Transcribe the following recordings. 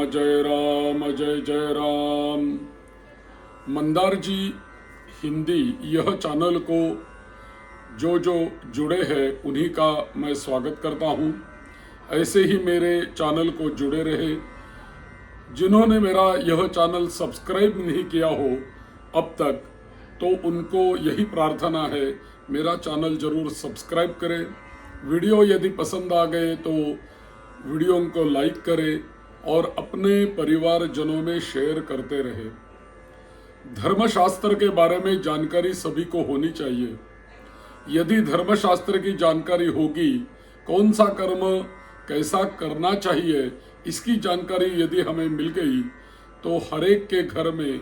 जय जय राम। मंदार जी हिंदी यह चैनल को जो जुड़े हैं उन्हीं का मैं स्वागत करता हूं। ऐसे ही मेरे चैनल को जुड़े रहे। जिन्होंने मेरा यह चैनल सब्सक्राइब नहीं किया हो अब तक, तो उनको यही प्रार्थना है, मेरा चैनल जरूर सब्सक्राइब करें। वीडियो यदि पसंद आ गए तो वीडियो को लाइक करें और अपने परिवारजनों में शेयर करते रहे। धर्मशास्त्र के बारे में जानकारी सभी को होनी चाहिए। यदि धर्मशास्त्र की जानकारी होगी, कौन सा कर्म कैसा करना चाहिए, इसकी जानकारी यदि हमें मिल गई तो हरेक के घर में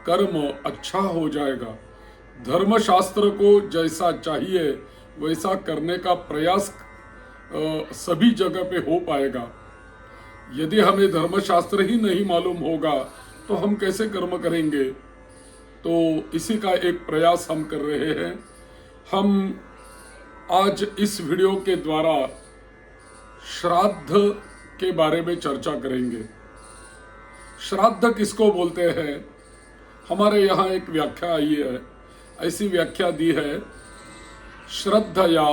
कर्म अच्छा हो जाएगा। धर्मशास्त्र को जैसा चाहिए वैसा करने का प्रयास सभी जगह पे हो पाएगा। यदि हमें धर्मशास्त्र ही नहीं मालूम होगा तो हम कैसे कर्म करेंगे? तो इसी का एक प्रयास हम कर रहे हैं। हम आज इस वीडियो के द्वारा श्राद्ध के बारे में चर्चा करेंगे। श्राद्ध किसको बोलते हैं? हमारे यहाँ एक व्याख्या आई है, ऐसी व्याख्या दी है, श्रद्धया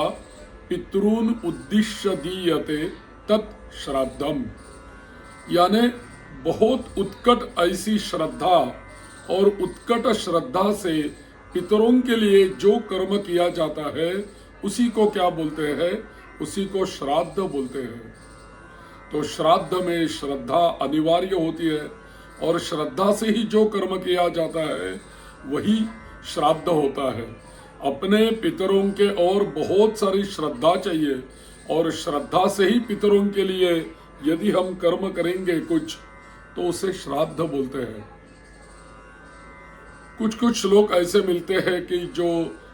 पितॄन उद्दिश्य दीयते तत् श्राद्धम। यानी बहुत उत्कट ऐसी श्रद्धा और उत्कट श्रद्धा से पितरों के लिए जो कर्म किया जाता है उसी को क्या बोलते हैं? उसी को श्राद्ध बोलते हैं। तो श्राद्ध में श्रद्धा अनिवार्य होती है और श्रद्धा से ही जो कर्म किया जाता है वही श्राद्ध होता है। अपने पितरों के और बहुत सारी श्रद्धा चाहिए और श्रद्धा से ही पितरों के लिए यदि हम कर्म करेंगे कुछ तो उसे श्राद्ध बोलते हैं। कुछ श्लोक ऐसे मिलते हैं कि जो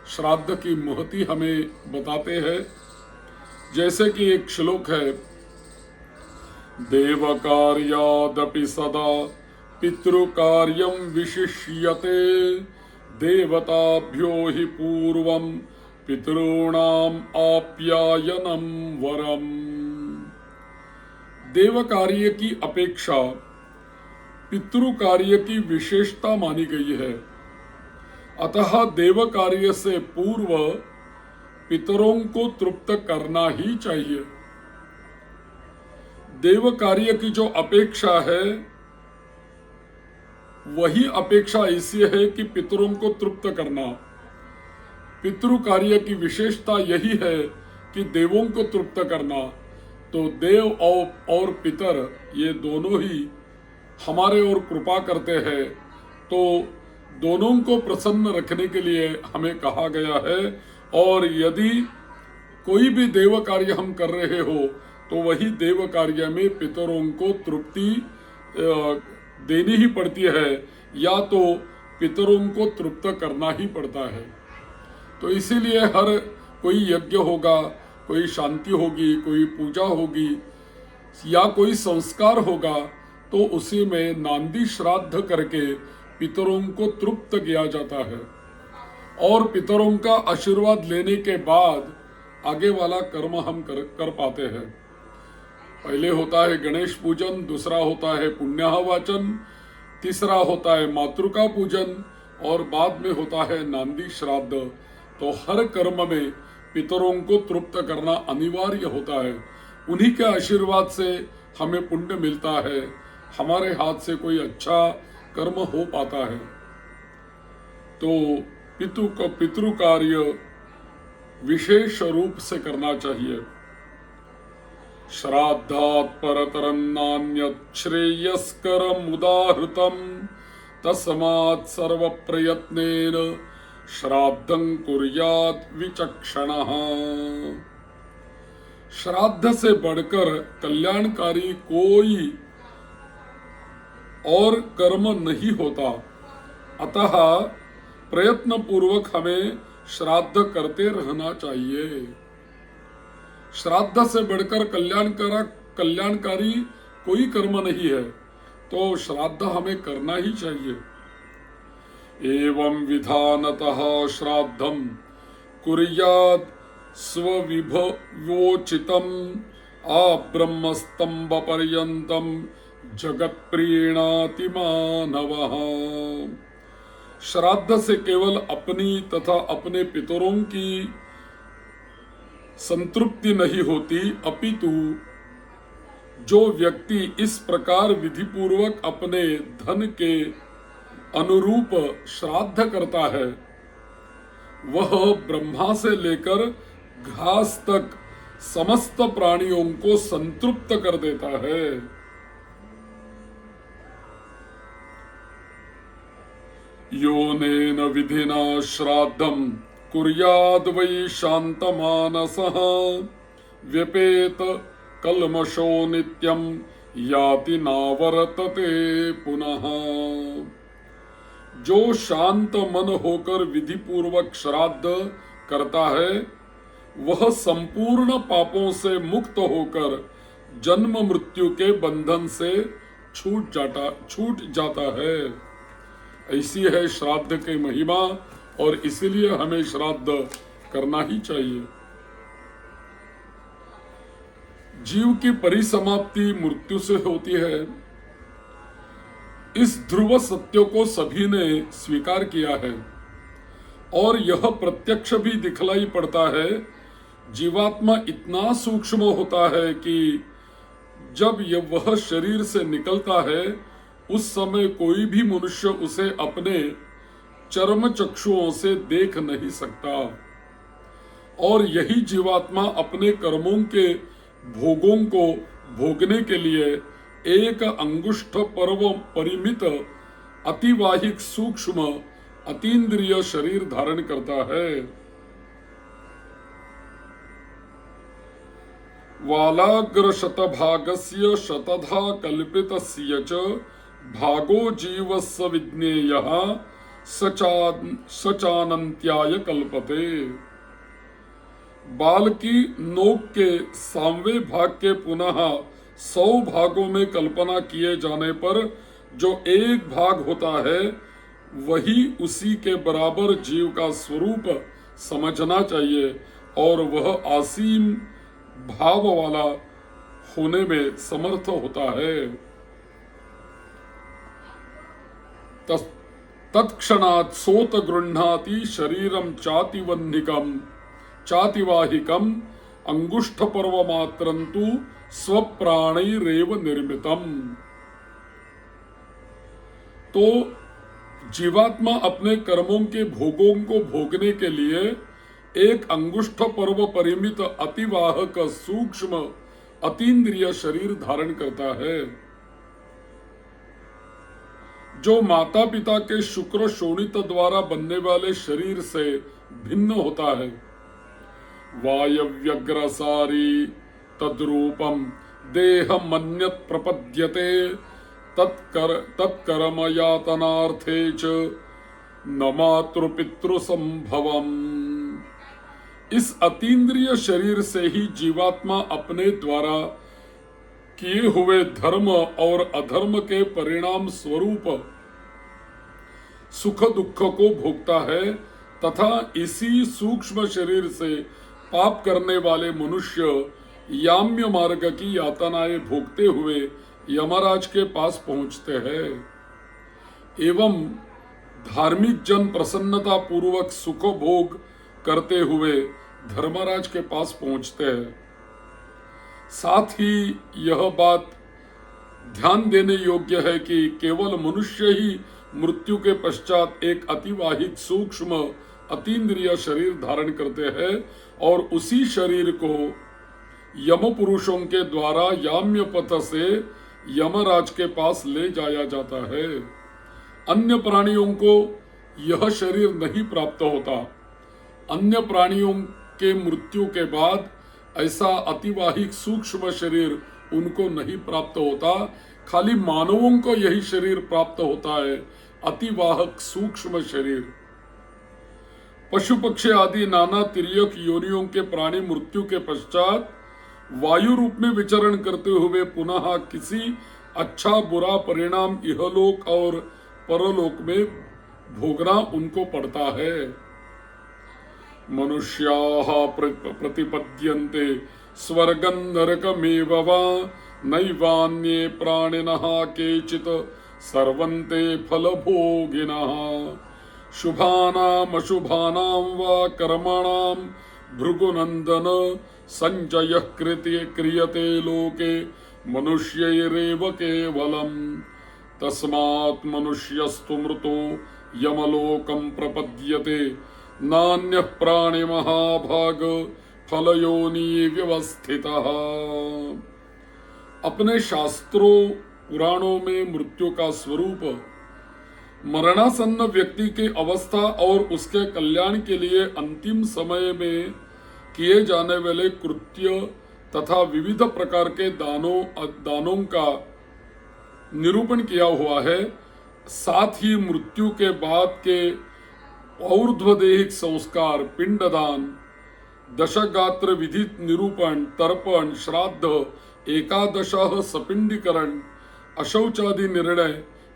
श्राद्ध की महती हमें बताते हैं। जैसे कि एक श्लोक है, देव कार्यादपि सदा पितृकार्यं विशिष्यते देवताभ्यो हि पूर्वं पितॄणाम आप्यायनम वरम। देव कार्य की अपेक्षा पितृ कार्य की विशेषता मानी गई है। अतः देव कार्य से पूर्व पितरों को तृप्त करना ही चाहिए। देव कार्य की जो अपेक्षा है वही अपेक्षा ऐसी है कि पितरों को तृप्त करना। पितृ कार्य की विशेषता यही है कि देवों को तृप्त करना। तो देव और पितर ये दोनों ही हमारे ओर कृपा करते हैं, तो दोनों को प्रसन्न रखने के लिए हमें कहा गया है। और यदि कोई भी देव कार्य हम कर रहे हो तो वही देव कार्य में पितरों को तृप्ति देनी ही पड़ती है, या तो पितरों को तृप्त करना ही पड़ता है। तो इसीलिए हर कोई यज्ञ होगा, कोई शांति होगी, कोई पूजा होगी या कोई संस्कार होगा तो उसी में नांदी श्राद्ध करके पितरों को तृप्त किया जाता है और पितरों का आशीर्वाद लेने के बाद आगे वाला कर्म हम कर पाते हैं। पहले होता है गणेश पूजन, दूसरा होता है पुण्याह वाचन, तीसरा होता है मातृका पूजन और बाद में होता है नांदी श्राद्ध। तो हर कर्म में पितरों को तृप्त करना अनिवार्य होता है। उन्हीं के आशीर्वाद से हमें पुण्य मिलता है, हमारे हाथ से कोई अच्छा कर्म हो पाता है। तो पितृ कार्य विशेष रूप से करना चाहिए। श्राद्धात् परतरं नान्यत् श्रेयस्करम् उदाहृतं तस्मात् सर्व प्रयत्नेन श्राद्धं कुर्यात् विचक्षणः। श्राद्ध से बढ़कर कल्याणकारी कोई और कर्म नहीं होता। अतः प्रयत्न पूर्वक हमें श्राद्ध करते रहना चाहिए। श्राद्ध से बढ़कर कल्याणकारी कोई कर्म नहीं है, तो श्राद्ध हमें करना ही चाहिए। एवं विधानतः श्राद्धं कुर्यात् स्वविभवोचितम् आब्रह्मस्तंभ पर्यन्तं जगत प्रीणाति मानवः। श्राद्ध से केवल अपनी तथा अपने पितरों की संतृप्ति नहीं होती, अपितु जो व्यक्ति इस प्रकार विधिपूर्वक अपने धन के अनुरूप श्राद्ध करता है, वह ब्रह्मा से लेकर घास तक समस्त प्राणियों को संतृप्त कर देता है। योनेन विधिना श्राद्धं कुर्याद् वै शान्तमानसः व्यपेत कल्मषो नित्यं याति नावर्तते पुनः। जो शांत मन होकर विधि पूर्वक श्राद्ध करता है, वह संपूर्ण पापों से मुक्त होकर जन्म मृत्यु के बंधन से छूट जाता है। ऐसी है श्राद्ध की महिमा, और इसीलिए हमें श्राद्ध करना ही चाहिए। जीव की परिसमाप्ति मृत्यु से होती है। इस ध्रुव सत्य को सभी ने स्वीकार किया है, और यह प्रत्यक्ष भी दिखलाई पड़ता है। जीवात्मा इतना सूक्ष्म होता है कि जब वह शरीर से निकलता है, उस समय कोई भी मनुष्य उसे अपने चर्म चक्षुओं से देख नहीं सकता, और यही जीवात्मा अपने कर्मों के भोगों को भोगने के लिए एक अंगुष्ठ पर्व परिमित अतिवाहिक सूक्ष्म अतीन्द्रिय शरीर धारण करता है। वालाग्र शतभागस्य शतधा कल्पितस्य च भागो जीवस्य विज्ञेयः सचानन्त्याय कल्पते। बाल की नोक के 100वें भाग के पुनः 100 भागों में कल्पना किए जाने पर जो एक भाग होता है, वही उसी के बराबर जीव का स्वरूप समझना चाहिए, और वह असीम भाव वाला होने में समर्थ होता है। तत्क्षणात् सोत गृह्णाति शरीरम चातिवाहिकम अंगुष्ठ पर्व मात्रंतु स्वप्राणैरेव निर्मितम। तो जीवात्मा अपने कर्मों के भोगों को भोगने के लिए एक अंगुष्ठ पर्व परिमित अतिवाहक सूक्ष्म अतीन्द्रिय शरीर धारण करता है, जो माता पिता के शुक्र शोणित द्वारा बनने वाले शरीर से भिन्न होता है। वायव्यग्रसारी तद्रूपम देह मन्यत प्रपद्यते तत्कर्म यातनार्थे च न मातृपितृ संभवम। इस अतीन्द्रिय शरीर से ही जीवात्मा अपने द्वारा किए हुए धर्म और अधर्म के परिणाम स्वरूप सुख दुख को भोगता है, तथा इसी सूक्ष्म शरीर से पाप करने वाले मनुष्य याम्य मार्ग की यातनाएं भोगते हुए यमराज के पास पहुंचते हैं, एवं धार्मिक जन प्रसन्नता पूर्वक सुख भोग करते हुए धर्मराज के पास पहुंचते हैं। साथ ही यह बात ध्यान देने योग्य है कि केवल मनुष्य ही मृत्यु के पश्चात एक अतिवाहिक सूक्ष्म अतीन्द्रिय शरीर धारण करते हैं, और उसी शरीर को यम पुरुषों के द्वारा याम्य पथ से यमराज के पास ले जाया जाता है। अन्य प्राणियों को यह शरीर नहीं प्राप्त होता। अन्य प्राणियों के मृत्यु के बाद ऐसा अतिवाहिक सूक्ष्म शरीर उनको नहीं प्राप्त होता। खाली मानवों को यही शरीर प्राप्त होता है, अतिवाहक सूक्ष्म शरीर। पशु पक्षी आदि नाना तिर्यक योनियों के प्राणी मृत्यु के पश्चात वायु रूप में विचरण करते हुए पुनः किसी अच्छा बुरा परिणाम इहलोक और परलोक में भोगना उनको पड़ता है। मनुष्याः प्रतिपद्यन्ते स्वर्गं नरकमेव वा नैवान्ये प्राणिनः केचित् सर्वन्ते फलभोगिनः शुभानाम् अशुभानां वा कर्मणां भृगुनन्दन संजयः क्रियते लोके मनुष्यैरेव केवलम् तस्मात् मनुष्यस्तु मृतो यमलोकं प्रपद्यते नान्यः प्राणि महाभाग फलयोनि व्यवस्थितः। अपने शास्त्रों पुराणों में मृत्यु का स्वरूप मरणासन्न व्यक्ति की अवस्था और उसके कल्याण के लिए अंतिम समय में किए जाने वाले कृत्य तथा विविध प्रकार के दानों का निरूपण किया हुआ है। साथ ही मृत्यु के बाद के और्ध्वदेहिक संस्कार, पिंडदान, दशगात्र विधि निरूपण, तर्पण, श्राद्ध, एकादशः सपिंडीकरण, अशौचादि निर्णय,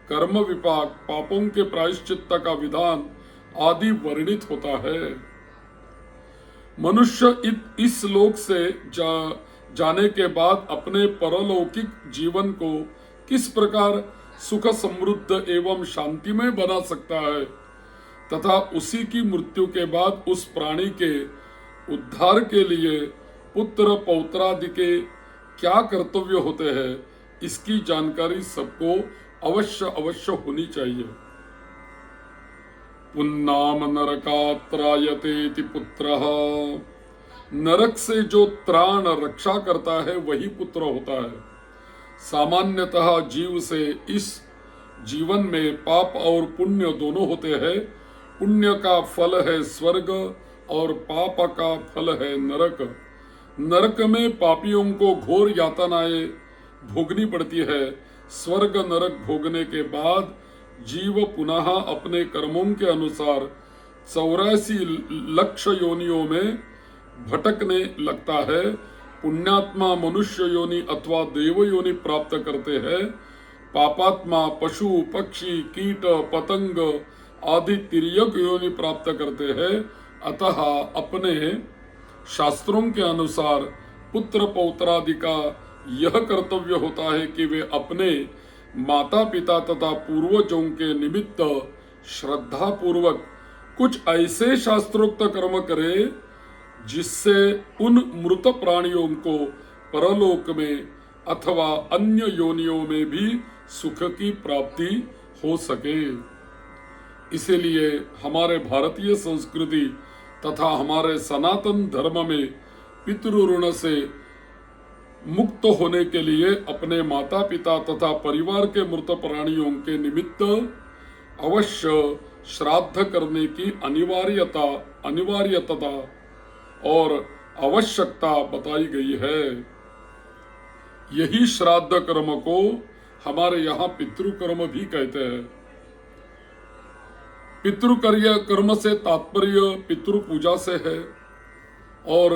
कर्म विपाक, पापों के प्रायश्चित्त का विधान आदि वर्णित होता है। मनुष्य इस लोक से जाने के बाद अपने परलौकिक जीवन को किस प्रकार सुख समृद्ध एवं शांतिमय बना सकता है तथा उसी की मृत्यु के बाद उस प्राणी के उद्धार के लिए पुत्र पौत्रादि के क्या कर्तव्य होते हैं, इसकी जानकारी सबको अवश्य होनी चाहिए। पुन्नाम नरकात्रायतेति पुत्रः, नरक से जो त्राण रक्षा करता है वही पुत्र होता है। सामान्यतः जीव से इस जीवन में पाप और पुण्य दोनों होते हैं। पुण्य का फल है स्वर्ग और पाप का फल है नरक। नरक में पापियों को घोर यातनाएं भोगनी पड़ती है। स्वर्ग नरक भोगने के बाद जीव पुनः अपने कर्मों के अनुसार 84 लक्ष योनियों में भटकने लगता है। पुण्यात्मा मनुष्य योनि अथवा देव योनि प्राप्त करते हैं। पापात्मा पशु पक्षी कीट पतंग आदि तिर्यक योनि प्राप्त करते हैं। अतः अपने शास्त्रों के अनुसार पुत्र पौत्रादि का यह कर्तव्य होता है कि वे अपने माता पिता तथा पूर्वजों के निमित्त श्रद्धा पूर्वक कुछ ऐसे शास्त्रोक्त कर्म करें जिससे उन मृत प्राणियों को परलोक में अथवा अन्य योनियों में भी सुख की प्राप्ति हो सके। इसीलिए हमारे भारतीय संस्कृति तथा हमारे सनातन धर्म में पितृऋण से मुक्त होने के लिए अपने माता पिता तथा परिवार के मृत प्राणियों के निमित्त अवश्य श्राद्ध करने की अनिवार्यता और आवश्यकता बताई गई है। यही श्राद्ध कर्म को हमारे यहाँ पितृकर्म भी कहते हैं। पितृकार्य कर्म से तात्पर्य पितृ पूजा से है और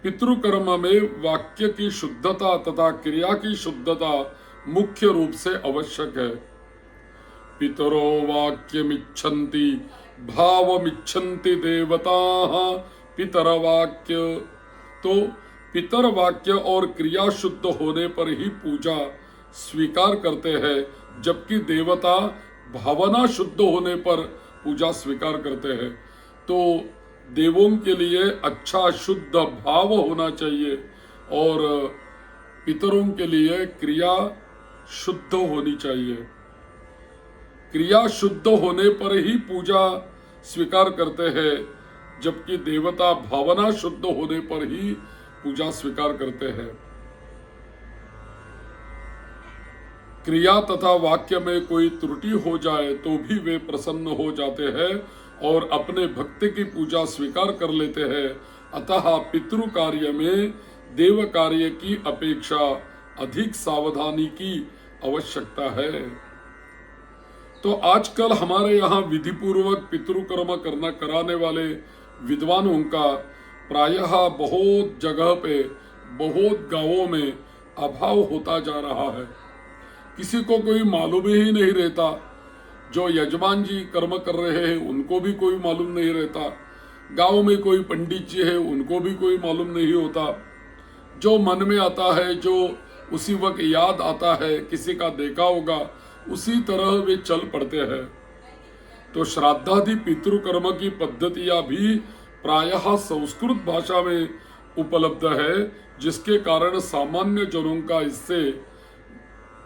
पितृकर्म में वाक्य की शुद्धता तथा क्रिया की शुद्धता मुख्य रूप से आवश्यक है। पितरो वाक्यमिच्छन्ति भावमिच्छन्ति देवताः पितर वाक्य, तो पितर वाक्य और क्रिया शुद्ध होने पर ही पूजा स्वीकार करते हैं, जबकि देवता भावना शुद्ध होने पर पूजा स्वीकार करते हैं। तो देवों के लिए अच्छा शुद्ध भाव होना चाहिए और पितरों के लिए क्रिया शुद्ध होनी चाहिए। क्रिया शुद्ध होने पर ही पूजा स्वीकार करते हैं, जबकि देवता भावना शुद्ध होने पर ही पूजा स्वीकार करते हैं। क्रिया तथा वाक्य में कोई त्रुटि हो जाए तो भी वे प्रसन्न हो जाते हैं और अपने भक्त की पूजा स्वीकार कर लेते हैं। अतः पितृ कार्य में देव कार्य की अपेक्षा अधिक सावधानी की आवश्यकता है। तो आजकल हमारे यहाँ विधि पूर्वक पितृकर्म कराने वाले विद्वानों का प्रायः बहुत जगह पे, बहुत गांवों में अभाव होता जा रहा है। किसी को कोई मालूम ही नहीं रहता। जो यजमान जी कर्म कर रहे हैं उनको भी कोई मालूम नहीं रहता। गांव में कोई पंडित जी है उनको भी कोई मालूम नहीं होता। जो मन में आता है, जो उसी वक्त याद आता है, किसी का देखा होगा, उसी तरह वे चल पड़ते हैं। तो श्राद्धादि पितृकर्म की पद्धतियां भी प्रायः संस्कृत भाषा में उपलब्ध है, जिसके कारण सामान्य जनों का इससे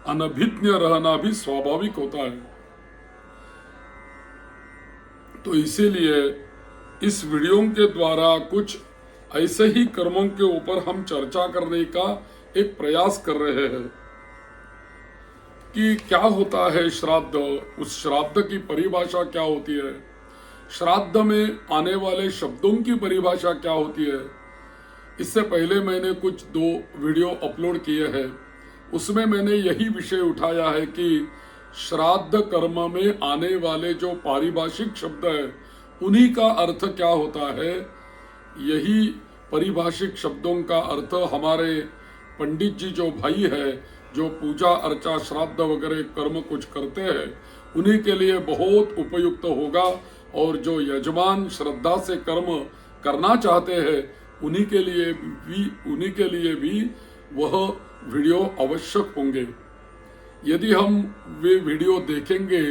अनभिज्ञ रहना भी स्वाभाविक होता है। तो इसीलिए इस वीडियो के द्वारा कुछ ऐसे ही कर्मों के ऊपर हम चर्चा करने का एक प्रयास कर रहे हैं कि क्या होता है श्राद्ध, उस श्राद्ध की परिभाषा क्या होती है, श्राद्ध में आने वाले शब्दों की परिभाषा क्या होती है। इससे पहले मैंने कुछ 2 वीडियो अपलोड किए हैं, उसमें मैंने यही विषय उठाया है कि श्राद्ध कर्म में आने वाले जो पारिभाषिक शब्द है उन्हीं का अर्थ क्या होता है। यही परिभाषिक शब्दों का अर्थ हमारे पंडित जी जो भाई है, जो पूजा अर्चा श्राद्ध वगैरह कर्म कुछ करते हैं, उन्हीं के लिए बहुत उपयुक्त होगा। और जो यजमान श्रद्धा से कर्म करना चाहते हैं उन्हीं के लिए भी वह वीडियो आवश्यक होंगे। यदि हम वे वीडियो देखेंगे,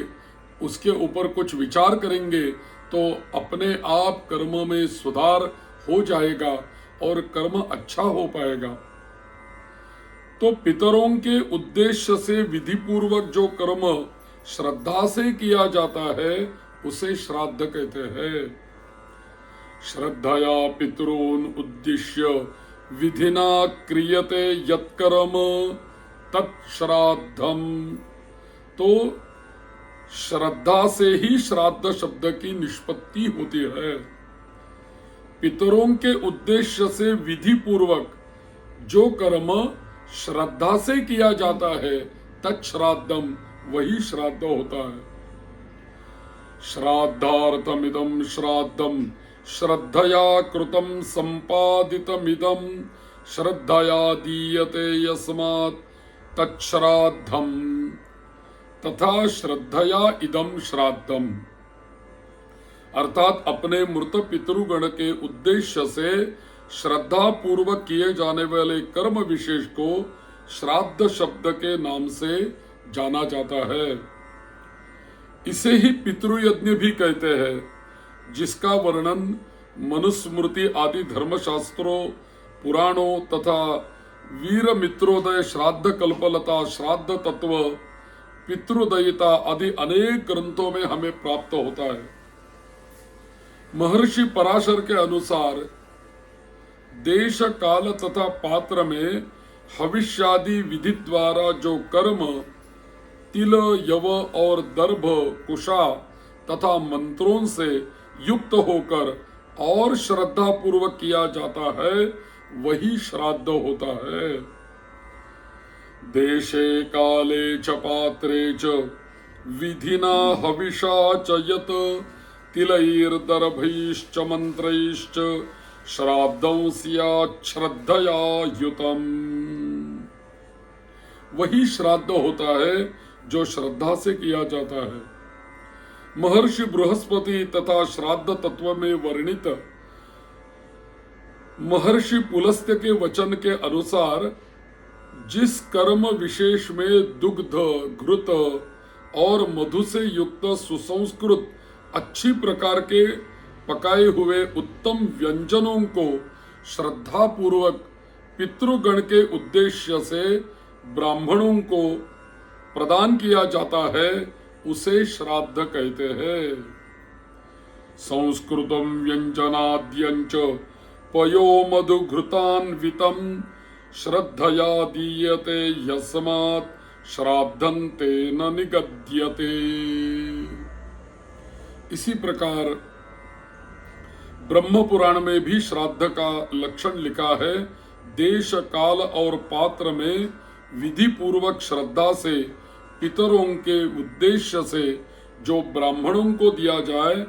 उसके ऊपर कुछ विचार करेंगे, तो अपने आप कर्म में सुधार हो जाएगा और कर्म अच्छा हो पाएगा। तो पितरों के उद्देश्य से विधि पूर्वक जो कर्म श्रद्धा से किया जाता है उसे श्राद्ध कहते हैं। श्रद्धया पितॄन् उद्दिश्य विधिना क्रियते यत्कर्म तत्श्राद्धम। तो श्रद्धा से ही श्राद्ध शब्द की निष्पत्ति होती है। पितरों के उद्देश्य से विधि पूर्वक जो कर्म श्रद्धा से किया जाता है तत्श्राद्धम, वही श्राद्ध होता है। श्राद्धार्थमिदं श्राद्धम श्रद्धया कृतं संपादितमिदं श्रद्धया दीयते यस्मात् तत्श्राद्धम तथा श्रद्धया इदं श्राद्धम। अर्थात अपने मृत पितृगण के उद्देश्य से श्रद्धा पूर्वक किए जाने वाले कर्म विशेष को श्राद्ध शब्द के नाम से जाना जाता है। इसे ही पितृयज्ञ भी कहते हैं, जिसका वर्णन मनुस्मृति आदि धर्मशास्त्रों, पुराणों तथा वीर मित्रोदय, श्राद्ध कल्पलता, श्राद्ध तत्व, पितृदयिता आदि अनेक ग्रंथों में हमें प्राप्त होता है। महर्षि पराशर के अनुसार देश काल तथा पात्र में हविष्यादि विधि द्वारा जो कर्म तिल, यव और दर्भ, कुशा तथा मंत्रों से युक्त होकर और श्रद्धा पूर्वक किया जाता है वही श्राद्ध होता है। देशे काले च पात्रे च विधिना हविषा च यत् तिलैर्दर्भैश्च मंत्रैश्च श्राद्धं स्यात् श्रद्धया युतम्। वही श्राद्ध होता है जो श्रद्धा से किया जाता है। महर्षि बृहस्पति तथा श्राद्ध तत्व में वर्णित महर्षि पुलस्त्य के वचन के अनुसार जिस कर्म विशेष में दुग्ध, घृत और मधु से युक्त सुसंस्कृत अच्छी प्रकार के पकाए हुए उत्तम व्यंजनों को श्रद्धा पूर्वक पितृगण के उद्देश्य से ब्राह्मणों को प्रदान किया जाता है उसे श्राद्ध कहते हैं। संस्कृतम व्यंजनाद्यंच पयो मधु घृतान्वितम श्रद्धया दीयते यस्मात् श्राद्धं तेन निगद्यते। इसी प्रकार ब्रह्म पुराण में भी श्राद्ध का लक्षण लिखा है। देश, काल और पात्र में विधि पूर्वक श्रद्धा से पितरों के उद्देश्य से जो ब्राह्मणों को दिया जाए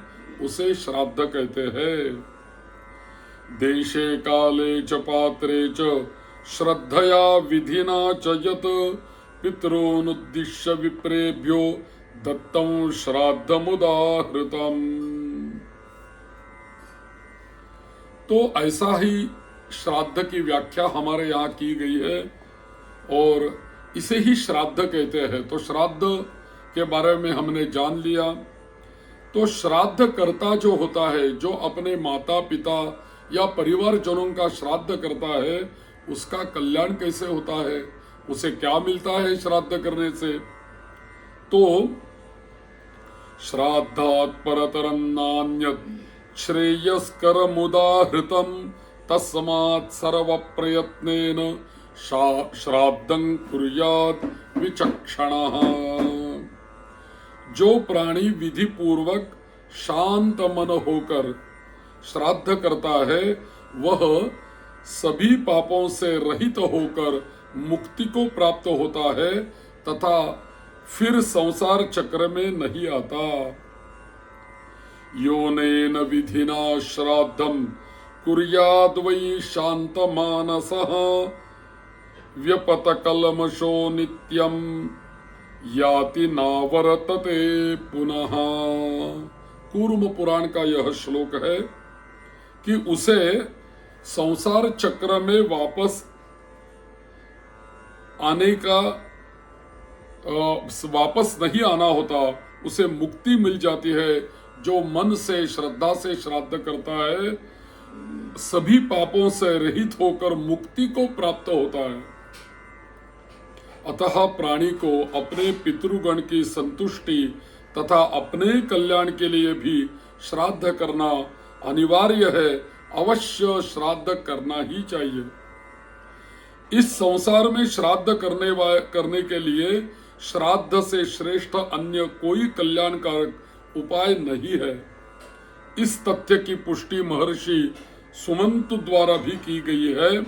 उसे श्राद्ध कहते हैं। देशे काले च पात्रे च श्रद्धया विधिना च यत् पितॄन् उद्दिश्य विप्रेभ्यो दत्तं श्राद्धमुदाहृतम्। तो ऐसा ही श्राद्ध की व्याख्या हमारे यहाँ की गई है। और इसे ही श्राद्ध कहते हैं। तो श्राद्ध के बारे में हमने जान लिया। तो श्राद्ध कर्ता जो होता है, जो अपने माता पिता या परिवारजनों का श्राद्ध करता है, उसका कल्याण कैसे होता है, उसे क्या मिलता है श्राद्ध करने से। तो श्राद्धात् परतरं नान्यत् श्रेयस्करमुदाहृतं तस्मात् सर्वप्रयत्नेन श्राद्धं कुर्यात् विचक्षणः। जो प्राणी विधि पूर्वक शांत मन होकर श्राद्ध करता है, वह सभी पापों से रहित होकर मुक्ति को प्राप्त होता है तथा फिर संसार चक्र में नहीं आता। योनेन विधिना श्राद्धं कुर्याद् वै शान्तमानसः व्यपतकल्मषो नित्यं याति नावर्तते पुनः। कूर्म पुराण का यह श्लोक है कि उसे संसार चक्र में वापस आने का वापस नहीं आना होता, उसे मुक्ति मिल जाती है। जो मन से श्रद्धा से श्राद्ध करता है, सभी पापों से रहित होकर मुक्ति को प्राप्त होता है। अतः प्राणी को अपने पितृगण की संतुष्टि तथा अपने कल्याण के लिए भी श्राद्ध करना अनिवार्य है। अवश्य श्राद्ध करना ही चाहिए। इस संसार में श्राद्ध करने के लिए श्राद्ध से श्रेष्ठ अन्य कोई कल्याणकारक उपाय नहीं है। इस तथ्य की पुष्टि महर्षि सुमंत द्वारा भी की गई है।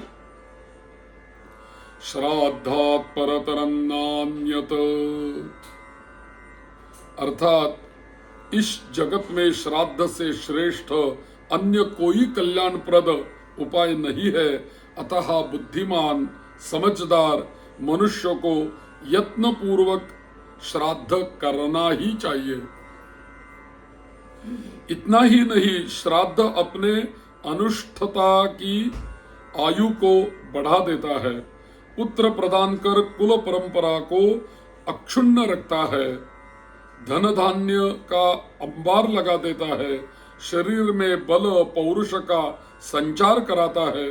श्राद्धात् परतरं नान्यत्, अर्थात इस जगत में श्राद्ध से श्रेष्ठ अन्य कोई कल्याणप्रद उपाय नहीं है। अतः बुद्धिमान समझदार मनुष्य को यत्न पूर्वक श्राद्ध करना ही चाहिए। इतना ही नहीं, श्राद्ध अपने अनुष्ठता की आयु को बढ़ा देता है, पुत्र प्रदान कर कुल परंपरा को अक्षुण्ण रखता है, धन धान्य का अंबार लगा देता है, शरीर में बल पौरुष का संचार कराता है,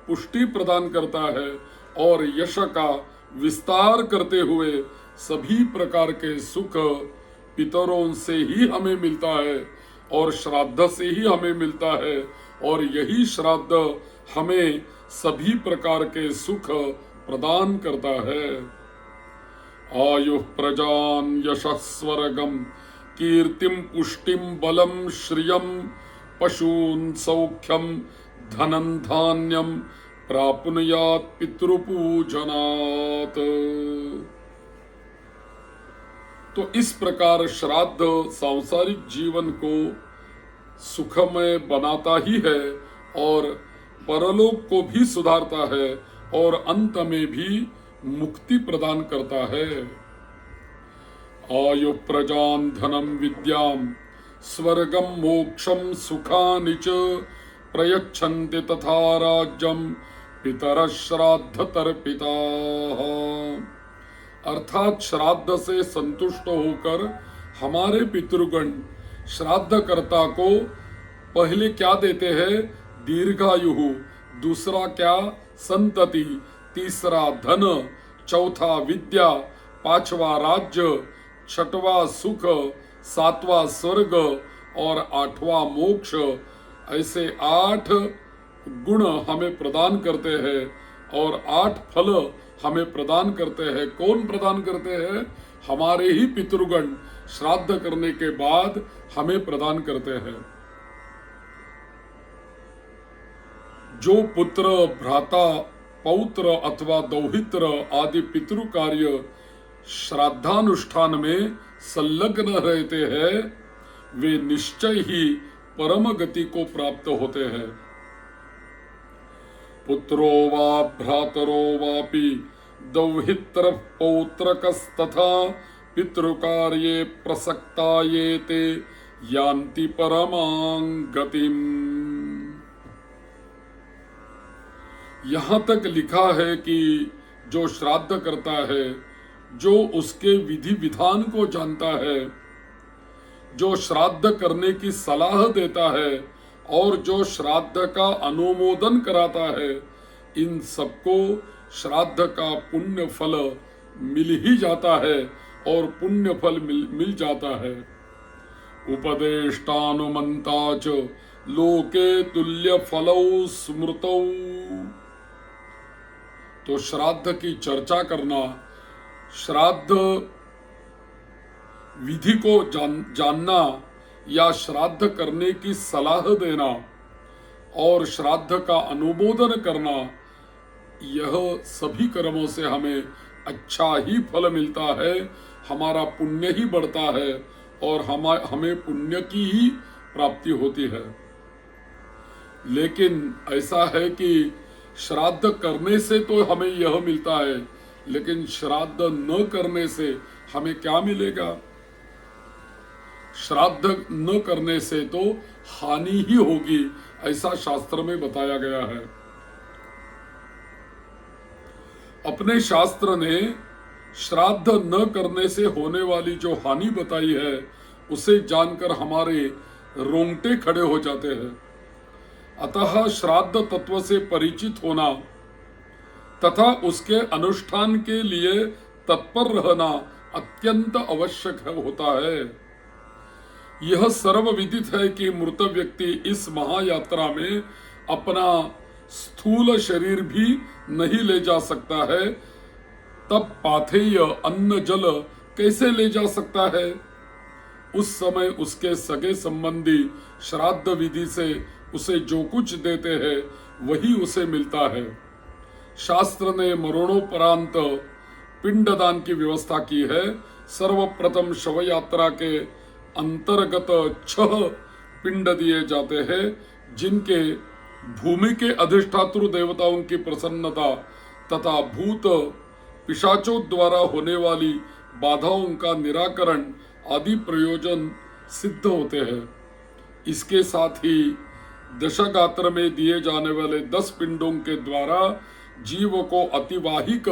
पुष्टि प्रदान करता है और यश का विस्तार करते हुए सभी प्रकार के सुख पितरों से ही हमें मिलता है और श्राद्ध से ही हमें मिलता है। और यही श्राद्ध हमें सभी प्रकार के सुख प्रदान करता है। आयुः प्रजान यशस्वर्गम कीर्तिम पुष्टिम बलम श्रियम पशून् सौख्यम धनं धान्यम प्राप्नुयात् पितृपूजनात्। तो इस प्रकार श्राद्ध सांसारिक जीवन को सुखमय बनाता ही है और परलोक को भी सुधारता है और अंत में भी मुक्ति प्रदान करता है। आयु प्रजान धनम विद्याम स्वर्गम मोक्षम सुखानि च प्रयच्छन्ति तथा राज्यम पितर श्राद्ध तर्पिताः। अर्थात श्राद्ध से संतुष्ट होकर हमारे पितृगण श्राद्धकर्ता को पहले क्या देते हैं? दीर्घायु, दूसरा क्या? संतति, तीसरा धन, चौथा विद्या, पांचवा राज्य, छठवां सुख, सातवां स्वर्ग और आठवां मोक्ष। ऐसे 8 गुण हमें प्रदान करते हैं और 8 फल हमें प्रदान करते हैं। कौन प्रदान करते हैं? हमारे ही पितृगण श्राद्ध करने के बाद हमें प्रदान करते हैं। जो पुत्र, भ्राता, पौत्र अथवा दौहित्र आदि पितृ कार्य श्राद्धानुष्ठान में संलग्न रहते हैं, वे निश्चय ही परम गति को प्राप्त होते हैं। पुत्रो वा भ्रातरो वापि दौहित्र पौत्रकस्तथा पितृकार्ये प्रसक्ता ये ते यान्ति परमां गतिम्। यहाँ तक लिखा है कि जो श्राद्ध करता है, जो उसके विधि विधान को जानता है, जो श्राद्ध करने की सलाह देता है और जो श्राद्ध का अनुमोदन कराता है, इन सबको श्राद्ध का पुण्य फल मिल ही जाता है और पुण्य फल मिल जाता है। उपदेष्टानुमंता च लोके तुल्य फलौ स्मृतौ। तो श्राद्ध की चर्चा करना, श्राद्ध विधि को जानना या श्राद्ध करने की सलाह देना और श्राद्ध का अनुमोदन करना, यह सभी कर्मों से हमें अच्छा ही फल मिलता है, हमारा पुण्य ही बढ़ता है और हमें पुण्य की ही प्राप्ति होती है। लेकिन ऐसा है कि श्राद्ध करने से तो हमें यह मिलता है, लेकिन श्राद्ध न करने से हमें क्या मिलेगा? श्राद्ध न करने से तो हानि ही होगी, ऐसा शास्त्र में बताया गया है। अपने शास्त्र ने श्राद्ध न करने से होने वाली जो हानि बताई है, उसे जानकर हमारे रोंगटे खड़े हो जाते हैं। अतः श्राद्ध तत्व से परिचित होना तथा उसके अनुष्ठान के लिए तत्पर रहना अत्यंत आवश्यक होता है। यह सर्वविदित है कि मृत व्यक्ति इस महायात्रा में अपना स्थूल शरीर भी नहीं ले जा सकता है, तब पाथेय अन्न जल कैसे ले जा सकता है? उस समय उसके सगे संबंधी श्राद्ध विधि से उसे जो कुछ देते हैं वही उसे मिलता है। शास्त्र ने मरणोपरांत पिंडदान की व्यवस्था की है। सर्वप्रथम शव यात्रा के अंतर्गत 6 पिंड दिए जाते हैं, जिनके भूमि के अधिष्ठातृ देवताओं की प्रसन्नता तथा भूत पिशाचों द्वारा होने वाली बाधाओं का निराकरण आदि प्रयोजन सिद्ध होते हैं। इसके साथ ही दशगात्र में दिए जाने वाले 10 पिंडों के द्वारा जीव को अतिवाहिक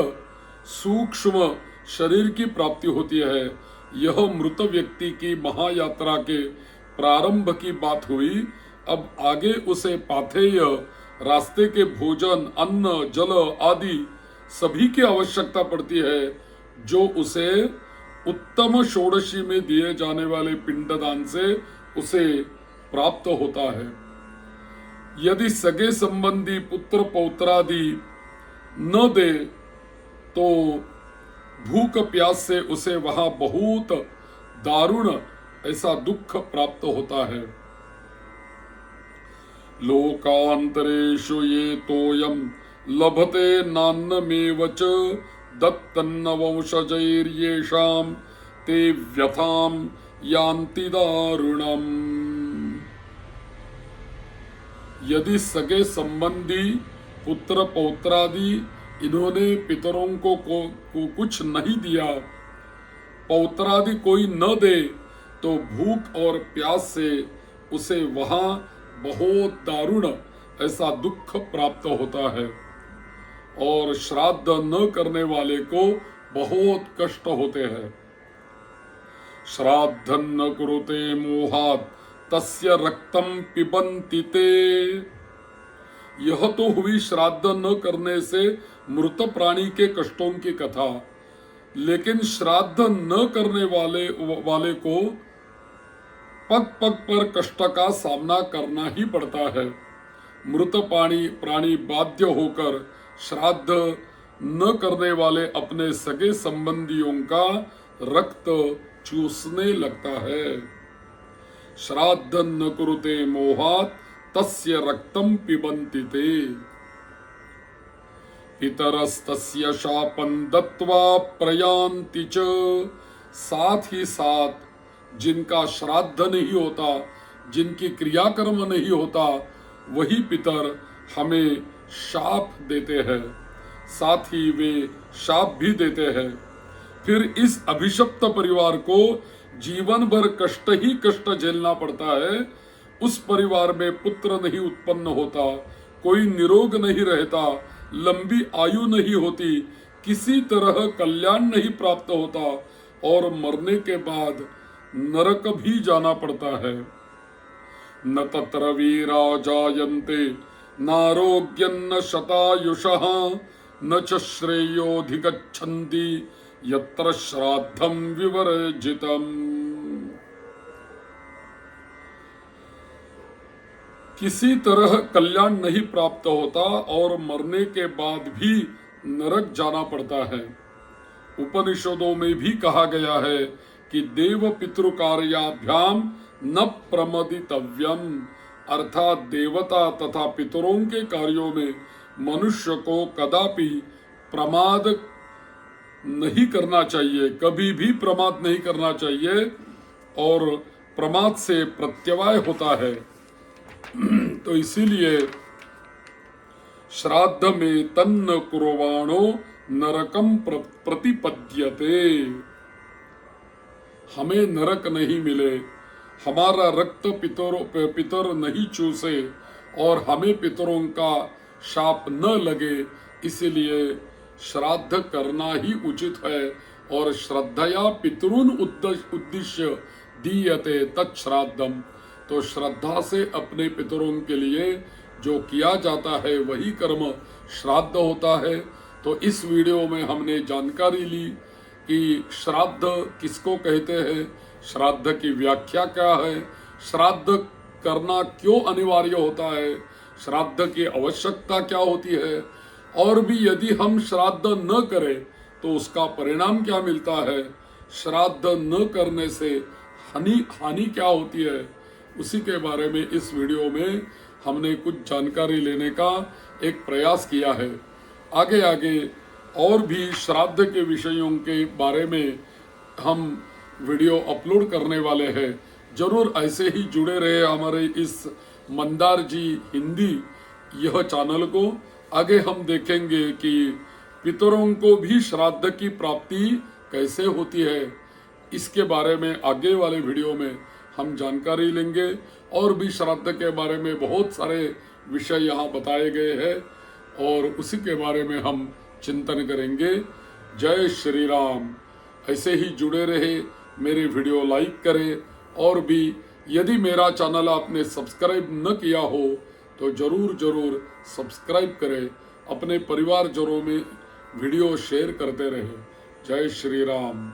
सूक्ष्म शरीर की प्राप्ति होती है। यह मृत व्यक्ति की महायात्रा के प्रारंभ की बात हुई। अब आगे उसे पाथेय, रास्ते के भोजन, अन्न, जल आदि सभी की आवश्यकता पड़ती है, जो उसे उत्तम षोडशी में दिए जाने वाले पिंडदान से उसे प्राप्त होता है। यदि सगे संबंधी पुत्र पौत्रादि न दे तो भूख प्यास से उसे वहां बहुत दारुण ऐसा दुख प्राप्त होता है। लोकांतरेषु ये तोयम लभते नान्नमेव च दत्तन्न वंशजैर्येषां ते व्यथां यान्ति दारुणम्। यदि सगे संबंधी पुत्र पौत्रादि इन्होंने पितरों को कुछ नहीं दिया, पौत्रादि कोई न दे, तो भूख और प्यास से उसे वहां बहुत दारुण ऐसा दुख प्राप्त होता है और श्राद्ध न करने वाले को बहुत कष्ट होते हैं। श्राद्धं न कुरुते मोहात् तस्य रक्तम पिबन्ति ते। यह तो हुई श्राद्ध न करने से मृत प्राणी के कष्टों की कथा, लेकिन श्राद्ध न करने वाले को पग पग पर कष्ट का सामना करना ही पड़ता है। मृत प्राणी बाध्य होकर श्राद्ध न करने वाले अपने सगे संबंधियों का रक्त चूसने लगता है। श्राद्ध न कुरुते मोहात् तस्य रक्तम पिबन्ति ते। पितरस्तस्य शापं दत्वा प्रयान्ति च। साथ ही साथ जिनका श्राद्ध नहीं होता, जिनकी क्रियाकर्म नहीं होता, वही पितर हमें शाप देते हैं, साथ ही वे शाप भी देते हैं। फिर इस अभिशप्त परिवार को जीवन भर कष्ट ही कष्ट झेलना पड़ता है। उस परिवार में पुत्र नहीं उत्पन्न होता, कोई निरोग नहीं रहता, लंबी आयु नहीं होती, किसी तरह कल्याण नहीं प्राप्त होता और मरने के बाद नरक भी जाना पड़ता है। न तत्र वीरा जायन्ते नारोग्यन्न शतायुषः न च श्रेयोऽधिगच्छन्ति यत्र श्राद्धं विवर्जितम्। किसी तरह कल्याण नहीं प्राप्त होता और मरने के बाद भी नरक जाना पड़ता है। उपनिषदों में भी कहा गया है कि देव पितृ कार्याभ्याम न प्रमदितव्यम, अर्थात देवता तथा पितरों के कार्यों में मनुष्य को कदापि प्रमाद नहीं करना चाहिए, कभी भी प्रमाद नहीं करना चाहिए और प्रमाद से प्रत्यवाय होता है। तो इसीलिए श्राद्ध में तन्न कुर्वाणो नरकम प्रतिपद्यते, हमें नरक नहीं मिले, हमारा रक्त पितर नहीं चूसे और हमें पितरों का शाप न लगे, इसलिए श्राद्ध करना ही उचित है। और श्रद्धया पितॄन उद्दिश्य दीयते तत्श्राद्धम, तो श्रद्धा से अपने पितरों के लिए जो किया जाता है वही कर्म श्राद्ध होता है। तो इस वीडियो में हमने जानकारी ली कि श्राद्ध किसको कहते हैं, श्राद्ध की व्याख्या क्या है, श्राद्ध करना क्यों अनिवार्य होता है, श्राद्ध की आवश्यकता क्या होती है, और भी यदि हम श्राद्ध न करें तो उसका परिणाम क्या मिलता है, श्राद्ध न करने से हानि क्या होती है, उसी के बारे में इस वीडियो में हमने कुछ जानकारी लेने का एक प्रयास किया है। आगे आगे और भी श्राद्ध के विषयों के बारे में हम वीडियो अपलोड करने वाले हैं। जरूर ऐसे ही जुड़े रहे हमारे इस मंदार जी हिंदी यह चैनल को। आगे हम देखेंगे कि पितरों को भी श्राद्ध की प्राप्ति कैसे होती है, इसके बारे में आगे वाले वीडियो में हम जानकारी लेंगे। और भी श्राद्ध के बारे में बहुत सारे विषय यहाँ बताए गए हैं और उसी के बारे में हम चिंतन करेंगे। जय श्री राम। ऐसे ही जुड़े रहे, मेरे वीडियो लाइक करें और भी यदि मेरा चैनल आपने सब्सक्राइब न किया हो तो जरूर सब्सक्राइब करें, अपने परिवार जनों में वीडियो शेयर करते रहें। जय श्री राम।